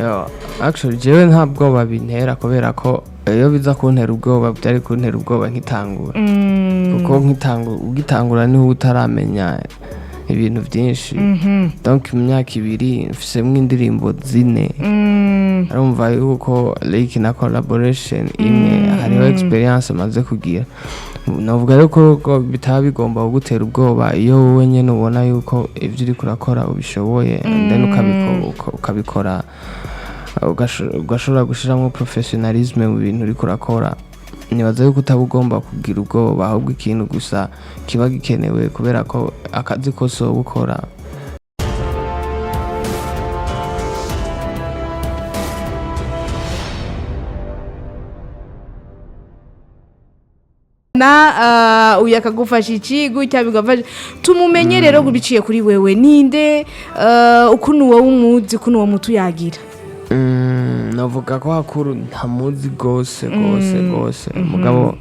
Yo, actually jewe nta bwoba bintera kubera ko iyo biza kuntera ubwoba byari kuntera ubwoba nkitangura kuko ugitangura niho utaramenya ibintu byinshi donc imyaka 2 mfisemwe indirimbo 4 arumva yuko like na collaboration imwe hariho experience maze kugira navuga yuko bitaba bigomba gutera ubwoba iyo wowe nyene ubona yuko ivyo uri kurakora ubishoboye and then ukabikora ugashobora gushiramo professionalism mu bintu uri kurakora nibaza yuko utabugomba kugira ubwoba ahubwo ikintu gusa kiba gikenewe kubera ko akazi kose gukora na uyakagufasha iki gutya bigafasha tumumenye rero biciye kuri wewe ninde ukuntu wowe umuzi ukuntu wo mutu yagira navuga ko hakuru ntamuzi gose mugabo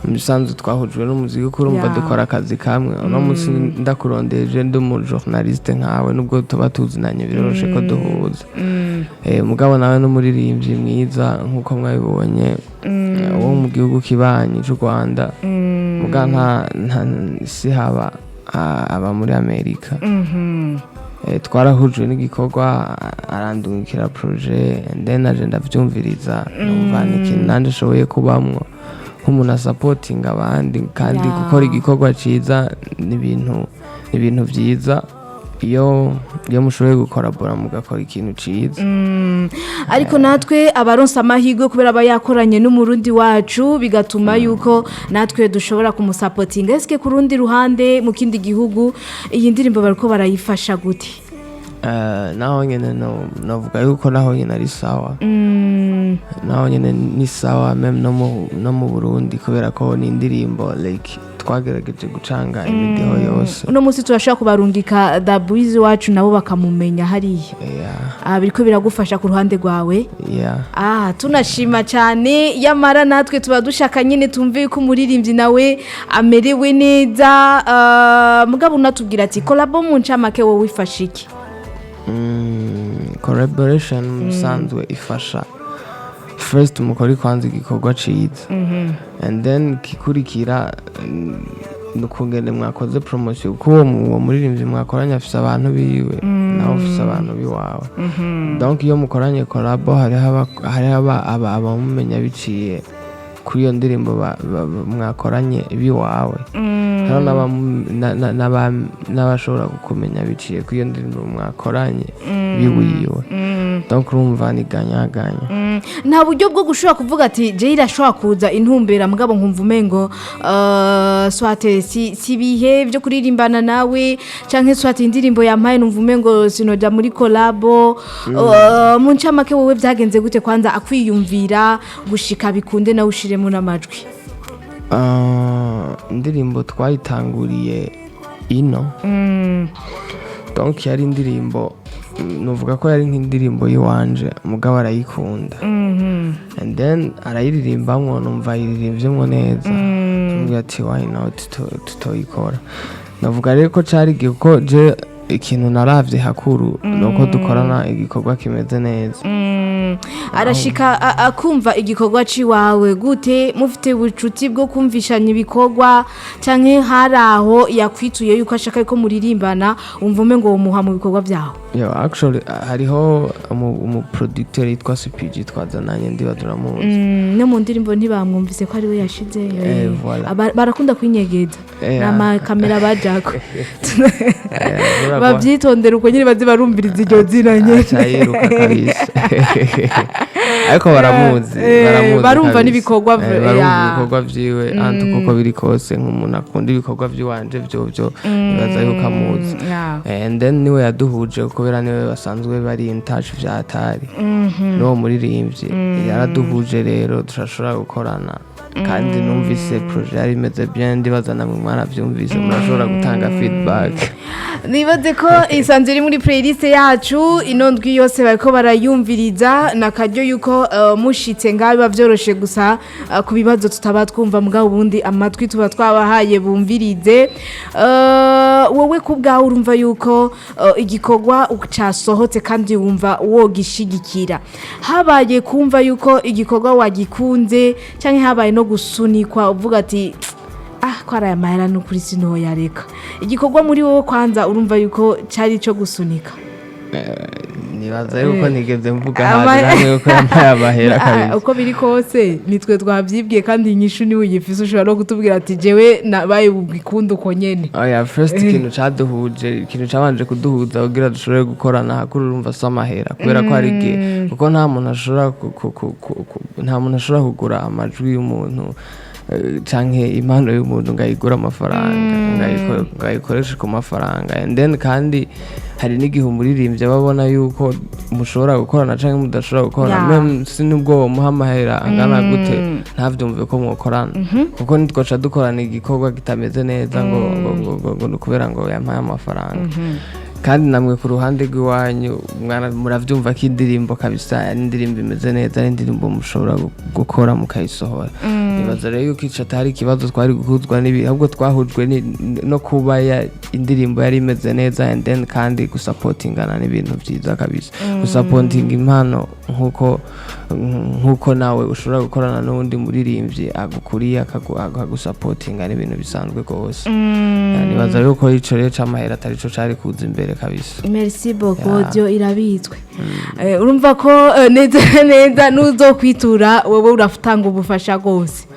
musanzwe twahujwe n'umuziki kurumva dukora akazi kamwe no munsi ndakurondeje ndi mu journaliste nkawe nubwo tuba tuzinanye biroroshe ko duhuza mugabo nawe n'umuririmbyi mwiza nkuko mwabibonye wo mu gihugu kibanyi cy'u Rwanda muga nta si haba aba muri Amerika twarahujwe n'igikorwa arandungikira projet and then agenda vyumviriza numva n'ikintu nanje ashoboye kubamwo nk'umuntu supporting abandi kandi gukora igikorwa ciza n'ibintu vyiza iyo mushoboye gukorabora mugakora ikintu ciza ariko natwe abaronsa amahirwe kubera aba yakoranye n'umurundi wacu bigatuma yuko natwe dushobora kumusupportinga eske ku rundi ruhande mu kindi gihugu iyi ndirimbo bariko barayifasha gute naho nyene novuga yuko naho nyene ari sawa naho nyene ni sawa meme no mu Burundi kubera ko ni indirimbo like twagerageje gucanga imidiho yose uno munsi turashaka kubarungika Da Bwiz wacu nabo bakamumenya hariya biriko biragufasha ku ruhande rwawe tunashima cyane yamara natwe tuba dushaka nyine tumve ko umuririmbyi nawe amerewe neza mugabo unatubwira ati collabo mu ncamake wowe wifasha iki collaboration musanzwe ifasha first mukori kwanza igikorwa ciza and then kikurikira nukungene mwakoze promotion kuko uwo muririmbyi mwakoranye afise abantu biwe nawe afise abantu biwawe donc iyo mukoranye collabo hari abamumenya biciye kuri iyo ndirimbo mwakoranye biwawe n'abashobora gukumenya biciye kuri iyo ndirimbo mwakoranye biwiwe donc urumva ni ganyaganya nta buryo bwo gushobora kuvuga ati je irashobora kuza intumbera mugabo nkumva umengo swate si bihe byo kuririmbana nawe canke swate indirimbo yampaye numva umengo sinoja muri collabo mu ncamake wowe byagenze gute kwanza akwiyumvira gushika bikunde nawe ushiremo n'amajwi indirimbo twayitanguriye ino donc yari indirimbo nuvuga ko yari nk'indirimbo yiwanje mugabo arayikunda and then arayiririmbamwo numva yiririmbye neza tuvuga ati why not tutoyikora navuga rero ko cari gihe ko je ikintu naravye hakuru nuko dukorana igikorwa kimeze neza arashika akumva igikorwa ciwawe gute mufite ubucuti bwo kumvishanya ibikorwa canke haraho yakwituye yuko ashaka ko muririmbana umva umengo muha mu bikorwa byaho actually hariho umu producteur yitwa CPG twazananye ndibaduramuzi no mu ndirimbo ntibamwumvise ko ari we yashize barakunda kwinyegeza nama kamera bajako bavyitondera uko nyine bazi barumviriza iryo zina nyene ayiruka kabisa ariko barumva n'ibikorwa vyiwe antu kuko biri kose nk'umuntu akunda ibikorwa vyiwanje byo bibaza yuko amuzi and then niwe yaduhuje kubera niwe basanzwe bari in touch vyatari no muririmbyi yaraduhuje rero turashobora gukorana kandi numvise projet yari imeze bien ndibaza namwe mwaravyumvise murashobora gutanga feedback nibaze ko isanzwe iri muri playlist yacu ino ndwi yose bariko barayumviriza nakaryo yuko mushitse ngaho biba vyoroshe gusa ku bibazo tutaba twumva mugabo ubundi amatwi tuba twabahaye bumvirize wowe kubwaho urumva yuko igikorwa casohotse kandi wumva wogishigikira habaye kumva yuko igikorwa wagikunze canke habaye no gusunikwa uvuga ati ko ari amahera n'ukuri sinoyareka igikorwa muri wowe kwanza urumva yuko cyari cyo gusunika nibaza yuko nigeze mvuga hanze yuko yambaye amahera kabisa uko biri kose nitwe twabyibwiye kandi inyishu niwe uyifise ushobora no kutubwira ati jewe nabaye ubikunda uko nyene oya first ikintu caduhuje ikintu cabanje kuduhuza kugira dushobore gukorana hakuru urumva so amahera kubera ko hari igihe kuko nta muntu ashobora kugura amajwi y'umuntu canke impano y'umuntu ngayigura amafaranga ngayikoresha ku mafaranga and then kandi hari n'igihe umuririmbyi babona yuko mushobora gukorana canke mudashobora gukorana même si nubwo muha amahera angana gute ntavyumve ko mwokorana kuko nitwoca dukorana igikorwa kitameze neza ngo kubera ngo yampaye amafaranga kandi namwe ku ruhande rw'iwanyu muravyumva ko indirimbo kabisa indirimbo imeze neza indirimbo mushobora gukora mukayisohora nibaza rero yuko ico atari ikibazo twari guhuzwa n'ibi ahubwo twahujwe no kuba indirimbo yari imeze neza and then kandi gusapotingana n'ibintu vyiza kabisa gusapotinga impano nkuko nawe ushobora gukorana n'undi muririmbyi agukuriye akagusapotinga n'ibintu bisanzwe gose nibaza rero ko ico rero c'amahera atari co cari kuza imbere kabisa. Merci beaucoup audio irabitswe urumva ko neza nuzokwitura wowe urafutanga ubufasha gose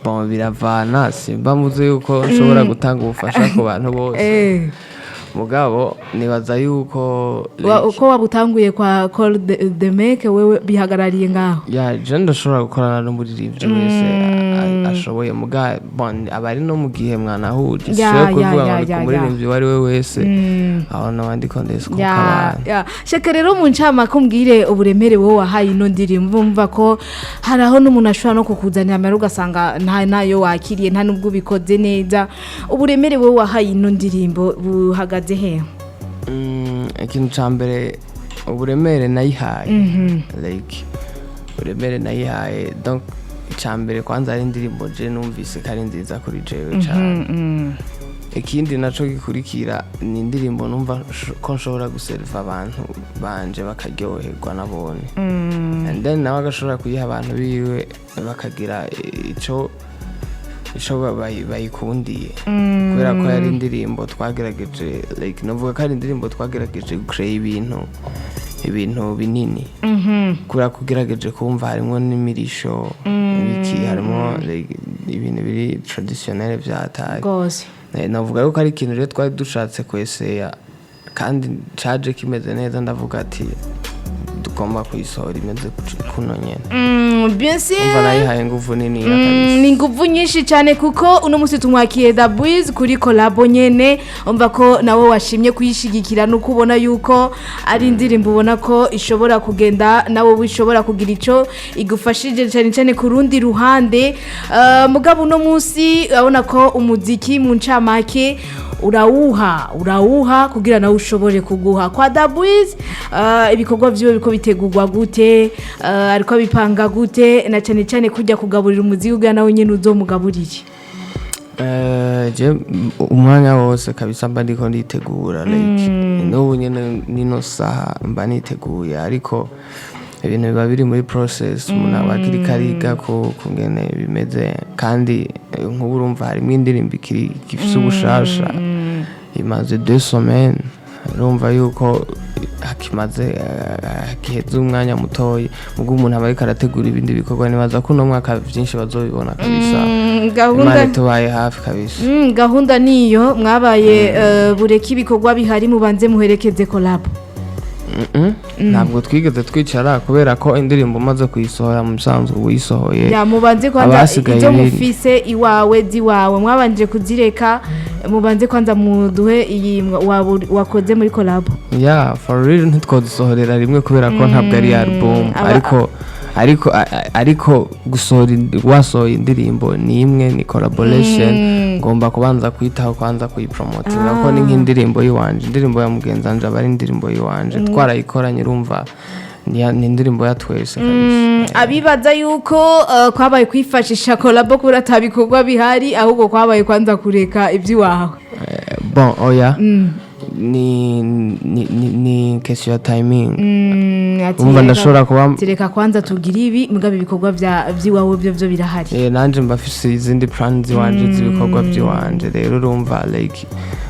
bon biravana simba muze yuko nshobora gutanga ubufasha ku bantu bose mugabo nibaza yuko uko wabutanguye kwa Kole the make wewe bihagarariye ngaho je ndashobora gukorana n'umuririmbyi wese ashoboye mugabo bon abari no mu gihe mwanahuje cyo kuvuga ngo umuririmbyi wari we wese aho nabandi kondesi ko kabana shaka rero mu ncama kumbwire uburemere wowe wahaye ino ndirimbo mva ko haraho n'umuntu ashobora no kukuzanira amara ugasanga ntayo wakiriye nta nubwo bikoze neza uburemere wowe wahaye ino ndirimbo buhaga ikintu ca mbere uburemere nayihaye like uburemere nayihaye donc ca mbere kwanza ari indirimbo je numvise kari nziza kuri jewe cyane ikindi naco gikurikira ni indirimbo numva ko nshobora guserva abantu banje bakaryoherwa nabone and then nawe agashobora kuyiha abantu biwe bakagira ico bayikundiye kubera ko yari indirimbo twagerageje like novuga ko ari indirimbo twagerageje gucreate ibintu binini kubera ko ugerageje kumva harimo n'imirisho ibiki harimo ibintu biri traditionnel vyataye gose navuga ko ari ikintu rero twari dushatse kweseya kandi caje kimeze neza ndavuga ati tugomba kuyisohora imeze kuno nyene bien sûr umva nayihaye nguvu nini ni nguvu nyinshi cyane kuko uno musi tumwakiye Da Bwiz kuri collabo nyene umva ko nawe washimye kuyishigikira no kubona yuko ari indirimbo ubona ko ishobora kugenda nawe wishobora kugira ico igufashije cyane ku rundi ruhande mugabo uno musi abona ko umuziki mu ncamake urawuha kugira nawe ushobore kuguha kwa Da Bwiz ibikorwa byiwe biko bitegurwa gute ariko bipanga gute na cyane kujya kugaburira umuziki uga nawe nyene uzomugaburire je umwanya wose kabisa mba ndiko nditegura like n'ubu nyene nino saha mba niteguye ariko ibintu biba biri muri process umuntu aba akiri kariga ko kungene bimeze kandi nk'ubu urumva harimo indirimbo gifise ubushasha imaze 2 semaines urumva yuko hakimaze giheze umwanya mutoyi ubwo umuntu aba ariko arategura ibindi bikorwa nibaza ko no mwaka byinshi bazobibona kabisa gahunda tubaye hafi kabisa gahunda niyo mwabaye bureki ibikorwa bihari mubanze muherekeze collabo ntabwo twigeze twicara kubera ko indirimbo maze kuyisohora mu bisanzwe uyisohoye mubanze kwanza izo mufise iwawe ziwawe mwabanje kuzireka mubanze kwanza muduhe iyi wakoze muri collabo for real ntitwodusohorera rimwe kubera ko ntabwo ari album ariko ariko gusohora wasohoye indirimbo ni imwe ni collaboration ngomba kubanza kwitaho kwanza kuyipromotinga kuko ni nk'indirimbo yiwanje indirimbo ya mugenzi wanje aba ari indirimbo yiwanje twarayikoranye urumva ni indirimbo ya twese kabisa. Abibaza yuko kwabaye kwifashisha collabo kuri atabikorwa bihari ahubwo kwabaye kwanza kureka iby'iwawe. Bon oya ni question ya timing. Umva ndashobora kuba tireka kwanza tugira ibi mugabe ibikorwa by'iwawe byo birahari. Nanje mbafise izindi plans ziwanje z'ibikorwa by'iwanje rero urumva like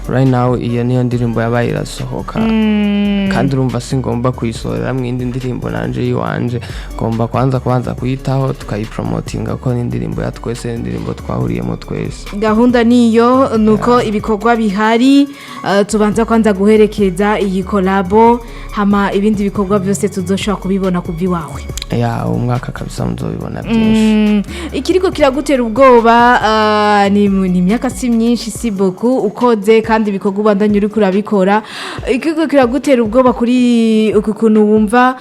right now iyo niyo ndirimbo yabaye irasohoka kandi urumva singomba kuyisohorera mu indi ndirimbo nanje yiwanje ngomba kwanza kuyitaho tukayipromotinga ko ni indirimbo ya twese indirimbo twahuriyemo twese. Gahunda niyo nuko ibikorwa bihari tubanza kwanza guherekeza iyi collabo hama ibindi bikorwa byose tuzoshobora kubibona kuvi wawe. Umwaka kabisa muzobibona byinshi. Ikiriko kiragutera ubwoba ni imyaka si myinshi si beaucoup ukoze kandi ibikorwa ubandanye uri kurabikora. Ikiriko kiragutera ubwoba kuri ukuntu wumva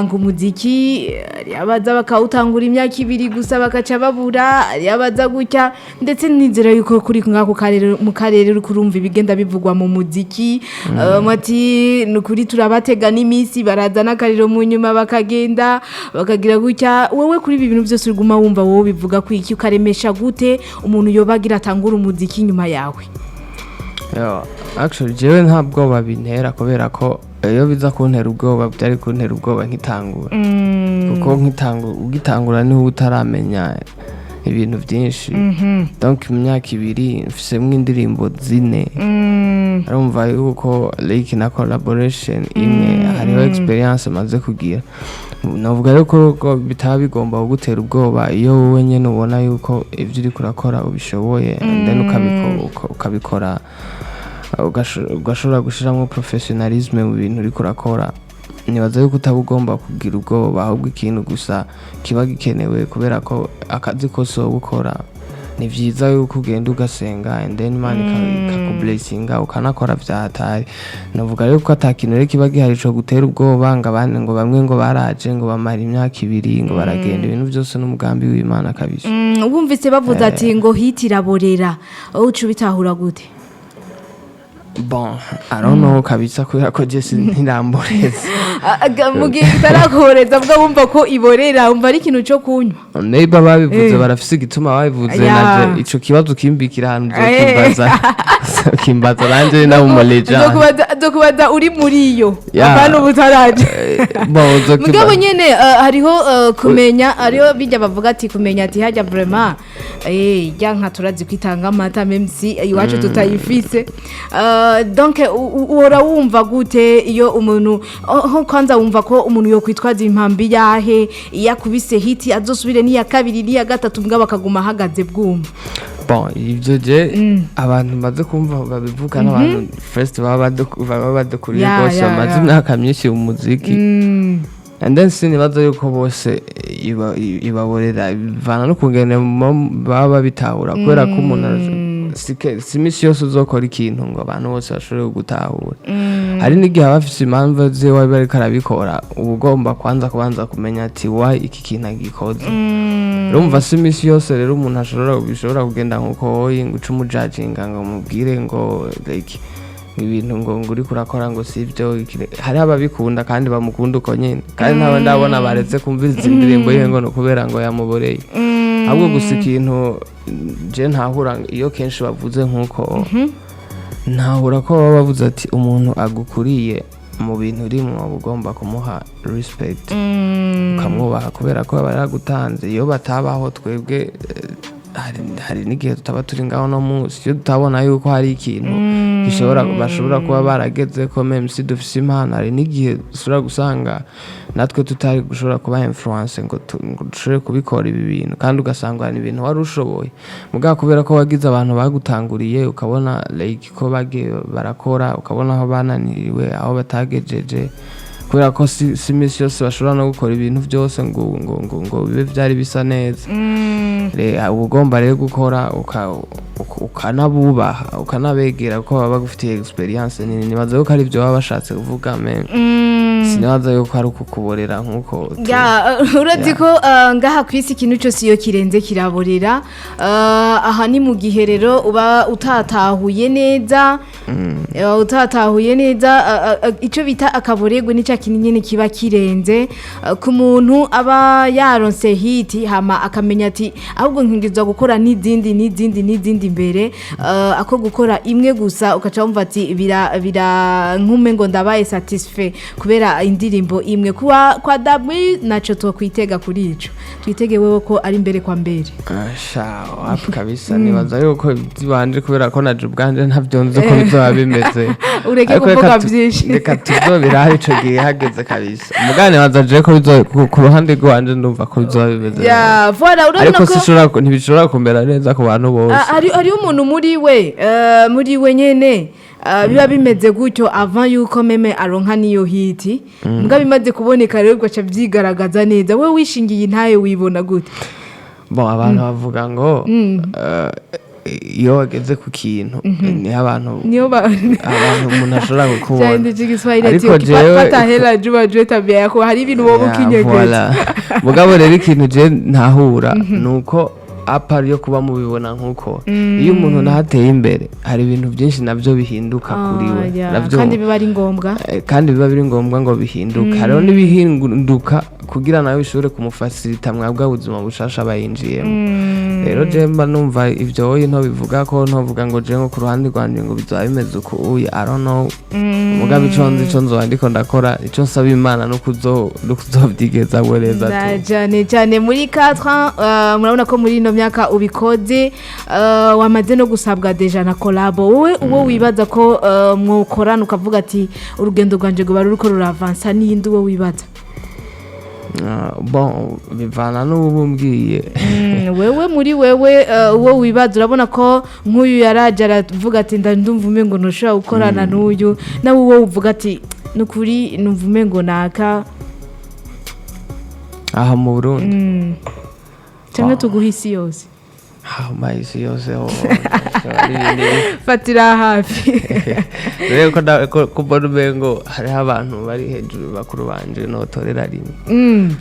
ngo umuziki yabaza bakawutangura imyaka 2 gusa bakaca babura yabaza gutya ndetse n'inzira yuko kuri ngako karere mu karere uri kurumva ibigenda bivugwa mu muziki mati nukuri turabatega n'imisi baraza n'akariro mu nyuma bakagenda bakagira gutya wewe kuri ibi bintu byose uriguma wumva wowe bivuga ko iki ukaremesha gute umuntu yobagira atangura umuziki nyuma yawe. Actually jewe ntabwo babintera kubera ko iyo biza kuntera ubwoba byari kuntera ubwoba nkitangura kuko ugitangura niho utaramenya ibintu byinshi donc imyaka 2 mfisemwe indirimbo 4 arumva yuko like na collaboration imwe hariho experience maze kugira navuga yuko bitaba bigomba kugutera ubwoba iyo wowe nyene ubona yuko ivyo uri kurakora ubishoboye and then ukabikora ugashobora gushiramo professionalism mu bintu uri kurakora nibaza yuko utabugomba kugira ubwoba ahubwo ikintu gusa kiba gikenewe kubera ko akazi kose gukora ni vyiza yuko ugenda ugasenga and then man ikakublessinga ukanakora vyahatari navuga yuko atakintu rero kiba gihari cyo gutera ubwoba ngabane ngo bamwe ngo baraje ngo bamara imyaka 2 ngo baragenda ibintu byose n'umugambi w'Imana kabisa. Wumvise bavuze ati ngo hitiraborera ucu bitahura gute? Bon, I don't know kabisa kubera ko Jesse ntiramboreza. Mugiye tarakoreza bwa bumva ko iborera umva ari ikintu cyo kunywa. Neighbor babivuze barafise igituma babivuze naje ico kibazo kimbikira hantu kimbaza nanje na umuleja. Dokubaza uri muri yo. Abantu butaraje. Mugabo nyene hariho kumenya hariho bijya bavuga ati kumenya ati hajya vraiment yanka turazi kwitanga amata MC iwacu tutayifise. Donc ora wumva gute iyo umuntu kwanza wumva ko umuntu yo kwitwaza impambi yahe yakubise hiti azosubire ni ya kabiri ni ya gatatu mbwa bakaguma hagaze bwumva. Bon ivyo je abantu maze kumva babivuga n'abantu first baba badukuriye bose amaze imyaka myinshi mu muziki and then sinibaza yuko bose ibaborera bivana no kungene baba bitahura kubera ko umuntu simisi yose uzokora ikintu ngo abantu bose bashobore gutahura hari n'igihe abafise impamvu ze wabi bari karabikora ubugomba kwanza kubanza kumenya ati why iki kintu agikoze urumva simisi yose rero umuntu bishobora kugenda nkuko wowe ngo ucumujudginga ngo mubwire ngo like ibintu ngo uri kurakora ngo sivyo hari ababikunda kandi bamukunda uko nyene kandi nawe ndabona baretse kumviriza indirimbo yengo no kubera ngo yamuboreye ahubwo gusa ikintu je ntahura iyo kenshi bavuze nkuko ntahura ko baba bavuze ati umuntu agukuriye mu bintu rimwe ugomba kumuha respect ukamwubaha kubera ko baragutanze iyo batabaho twebwe hari n'igihe tutaba turi ngaho no munsi iyo tutabona yuko hari ikintu bashobora kuba barageze ko même si dufise impano hari n'igihe usura gusanga natwe tutari gushobora kuba influence ngo dushobore kubikora ibi bintu kandi ugasanga ni ibintu wari ushoboye mugabo kubera ko wagize abantu bagutanguriye ukabona like ko bagiye barakora ukabona aho bananiriwe aho batagejeje kubera ko si misi yose bashobora no gukora ibintu byose ngo bibe byari bisa neza ugomba rero gukora ukanabubaha ukanabegera ko baba bagufitiye experience nini nibaza ko ari byo baba bashatse kuvuga men sinibaza yuko ari ukukuborera nk'uko urazi ko ngaha ku isi ikintu cyose iyo kirenze kiraborera aha ni mu gihe rero uba utatahuye neza icyo bita akaborerwe n'icya kintu nyine kiba kirenze ku muntu aba yaronse hiti hama akamenya ati ahubwo nkingizwa gukora n'izindi imbere ako gukora imwe gusa ukaca wumva ati bira nkume ngo ndabaye satisfait kubera indirimbo imwe kwa Da Bwiz naco twokwitega kuri ico twitege wewe ko ari mbere kwa mbere wapi kabisa nibaza yuko zibanje kubera ko naje ubwanje ntavyonze ko bizoba bimeze ureke kuvuga byinshi reka tuzobira ico gihe hageze kabisa mugane bazaje ko ku ruhande rwanje ndumva ko bizoba bimeze voilà urabona ko ntibishobora kumera neza ku bantu bose ari umuntu muri we nyene biba bimeze gutyo avant yuko meme aronka niyo hiti mbwa bimaze kuboneka rero gacha byigaragaza neza we wishingiye intaye wibona gute abantu bavuga ngo iyo wageze ku kintu niho abantu umuntu ashobora kukubona ariko jewe patahela juba tabia yako hari ibintu wowe ukinyegeza mugabo rero ikintu je ntahura nuko apari yo kuba mubibona nkuko iyo umuntu nahateye imbere hari ibintu byinshi navyo bihinduka kuri we navyo kandi biba ari ngombwa biri ngombwa ngo bihinduka hariho n'ibihinduka kugira nawe bishobore kumufacilita mwabwa buzima bushasha bayinjiyemo rero je mba numva ivyo oyi nto bivuga ko ntovuga ngo je ngo ku ruhande rwanje ngo bizaba bimeze uko uyi I don't know mugabo ico nzoba ndiko ndakora ico nsaba Imana no kuzovyigeza wereza cyane muri 4 murabona ko muri ino myaka ubikoze wamaze no gusabwa deja na collabo uwo wibaza ko mwokorana ukavuga ati urugendo rwanje go baruko ruravansa n'indi uwo wibaza bivana n'ubumbwiye wewe muri wewe uwo wibaza urabona ko nk'uyu yaraje aravuga ati ndumva umengo ntushobora gukorana n'uyu nawe uwo uvuga ati nukuri numva umengo naka aha mu Burundi cyangwa tuguha isi yose isi yose fatira hafi rero ko mbona umengo hariho abantu bari hejuru bakuru banje notorera rimwe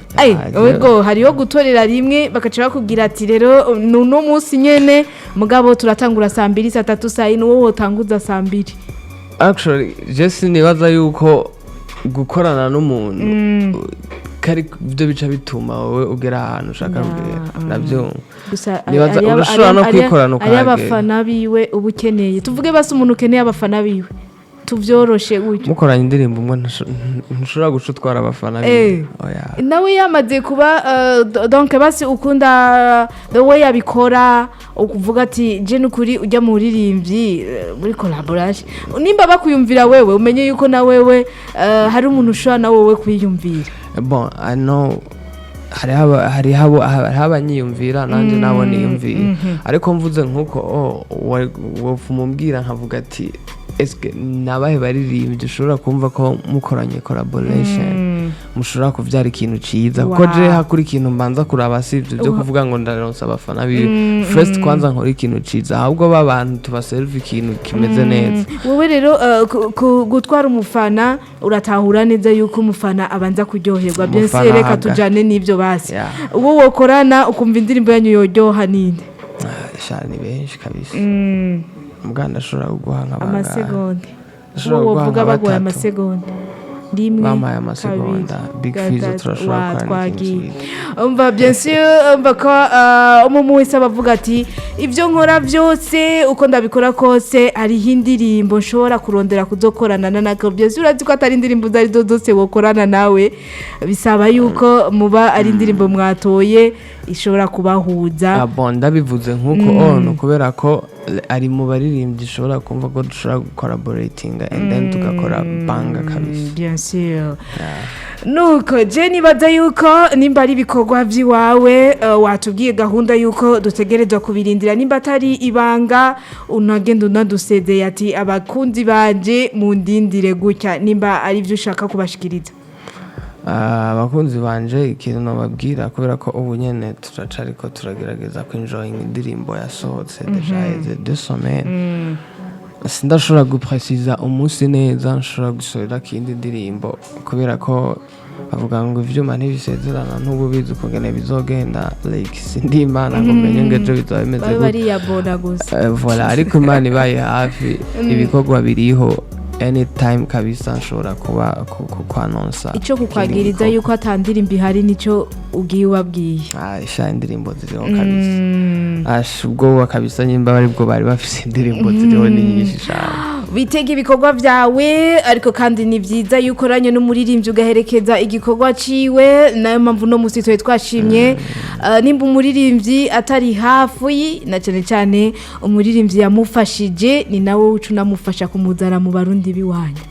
wego hariho gutorera rimwe bakaca bakubwira ati rero nuno munsi nyene mugabo turatangura saa 2 saa 3 saa 4 wowe utanguza saa 2 actually just nibaza yuko gukorana n'umuntu kari byo bica bituma wowe ugera ahantu ushaka kugera nabyo nibaza urashobora no kwikorana ukahagera ari abafana biwe ubukeneye tuvuge basi umuntu ukeneye abafana biwe tuvyoroshe gutyo mukoranye indirimbo umwe ntushobora gucutwara abafana biwe nawe yamaze kuba donc basi ukunda the way yabikora ukuvuga ati je nukuri ujya mu ririmbyi muri collaboration nimba bakuyumvira wewe umenye yuko na wewe hari umuntu ushobora na wewe kwiyumvira I know hari abanyiyumvira nanjye nabo niyumvira ariko mvuze nk'uko wumubwira nkavuga ati eske nabahe baririmbyi ushobora kumva ko mukoranye collaboration mushobora kuvyara ikintu ciza kuko je hakuri ikintu mbanza kuraba sivyo byo kuvuga ngo ndaronsa abafana biwe first kwanza nkora ikintu ciza ahubwo babantu tubaserve ikintu kimeze neza wowe rero gutwara umufana uratahura neza yuko umufana abanza kuryoherwa byose reka tujane n'ivyo basi uwo wokorana ukumva indirimbo yanyu yoryoha ninde shani benshi kabisa muganda ashobora kuguha nk'abanga amasegonda uwo wovuga baguha amasegonda rimwe bamaye amasegonda big Fizzo turashobora twagiye umva bien sûr umva ko umuntu wese abavuga ati ibyo nkora byose uko ndabikora kose hari indirimbo nshobora kurondera kuzokorana nako byose urazi ko atari indirimbo zari zose wokorana nawe bisaba yuko muba ari indirimbo mwatoye ishobora kubahuza ndabivuze nk'uko kubera ko ari mu baririmbyi ishobora kumva ko dushobora collaborating and then tugakora banga kabisa bien sûr nuko je nibaza yuko nimba ari ibikorwa by'iwawe watubwiye gahunda yuko dutegerezwa kubirindira nimba atari ibanga unagenda unadusezeye ati abakunzi banje mu ndindire gutya nimba ari byo ushaka kubashikiriza abakunzi banje ikintu nababwira kubera ko ubu nyene turacariko turagerageza kwinjoying indirimbo yasohotse deja ize 2 semaines sindashobora gupresiza umunsi neza nshobora gusorera kindi ndirimbo kubera ko bavuga ngo ivyuma ntibisezerana n'ubu bizi ukungene bizogenda like sindi imana ngo menye ngo ejo bizoba bimeze gute bariyabona gusa voilà ariko imana ibaye hafi ibikorwa biriho anytime kabisa nshobora kuba kwanonsa ico kukwagiriza yuko atandirimbo ihari nico ugiye wabwiye sha indirimbo ziriho kabisa ubwo kabisa nyimba bari bwo bari bafise indirimbo ziriho ni nyinshi cyane bitega ibikorwa vyawe ariko kandi ni vyiza yuko ranye n'umuririmbyi ugaherekeza igikorwa ciwe nayo mpamvu no musi twe twashimye nimba umuririmbyi atari hafi na cyane cyane umuririmbyi yamufashije ni nawe ucu namufasha kumuzana mu barundi biwanyu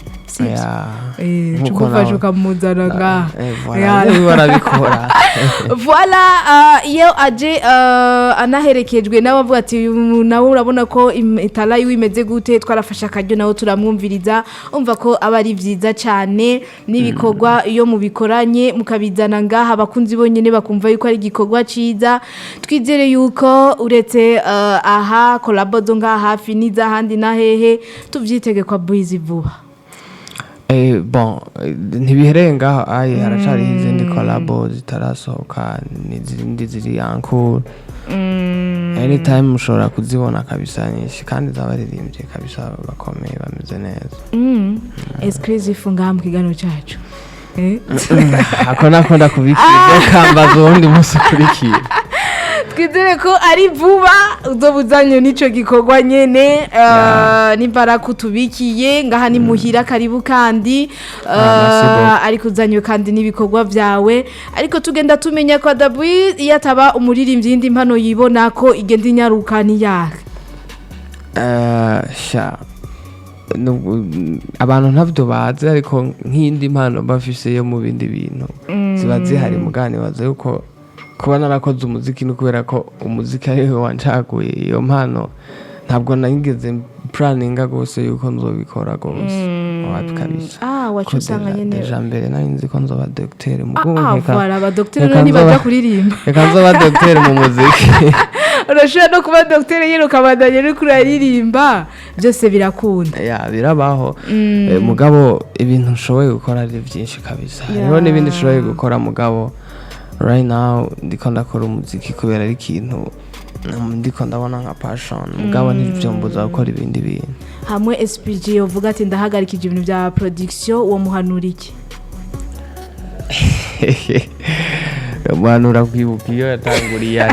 kumufasha ukamuzana ngaha barabikora voilà iyo aje anaherekejwe nawe avuga ati nawe urabona ko itara imeze gute twarafasha akaryo nawe turamwumviriza umva ko aba ari vyiza cyane n'ibikorwa iyo mubikoranye mukabizana ngaha abakunzi bonyene bakumva yuko ari igikorwa ciza twizere yuko uretse aha collabo zo ngaha hafi n'izahandi na hehe tuvyitege kwa Bwiz vuba bon ntibiherenga haracari izindi collabo zitarasohoka n'izindi ziri encore anytime mushobora kuzibona kabisa nyinshi kandi zabaririmbye kabisa bakomeye bameze neza exclusive ngaha mu kiganiro cyacu ako nakunda kubikira kambaza ubundi musi ukurikira twizere ko ari vuba uzobuzanye n'ico gikorwa nyene n'imbara kutubikiye ngaha ni muhira karibu kandi ariko uzanywe kandi n'ibikorwa vyawe ariko tugenda tumenya ko Da Bwiz yataba umuririmbyi yindi impano yibona ko igenda inyaruka ni yake sha abantu ntabyo bazi ariko nk'indi mpano bafise yo mu bindi bintu ziba zihari mugani baze yuko kuba narakoze umuziki no kubera ko umuziki ariho wancaguye iyo mpano ntabwo nageze planninga gose yuko nzobikora gose wabikabisa wacusanga nyene deja mbere nari nzi ko nzoba docteur mu voilà ba docteur nibaja kuririmba reka nzoba docteur mu muziki urashobora no kuba docteur yero kabandanye no kuririmba byose birakunda birabaho mugabo ibintu nshoboye gukora ari byinshi kabisa rero n'ibindi nshoboye gukora mugabo right now ndiko ndakora umuziki kubera ari ikintu ndiko ndabona nka passion mugabo ntivyombuza gukora ibindi bintu hamwe SPG yovuga ati ndahagarikije ibintu bya production uwo muhanura iki muhanura kwibuka iyo yatanguriye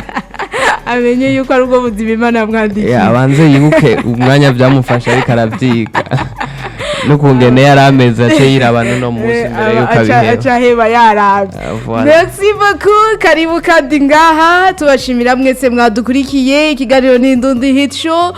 amenye yuko ari ubwo buzima Imana yamwandikiye abanze yibuke umwanya byamufasha ariko aravyiga nukungene yarameze ace yirabana no munsi mbere yuko abihera aca heba yaravye merci beaucoup karibu kandi ngaha tubashimira mwese mwadukurikiye ikiganiro n'indundi hit show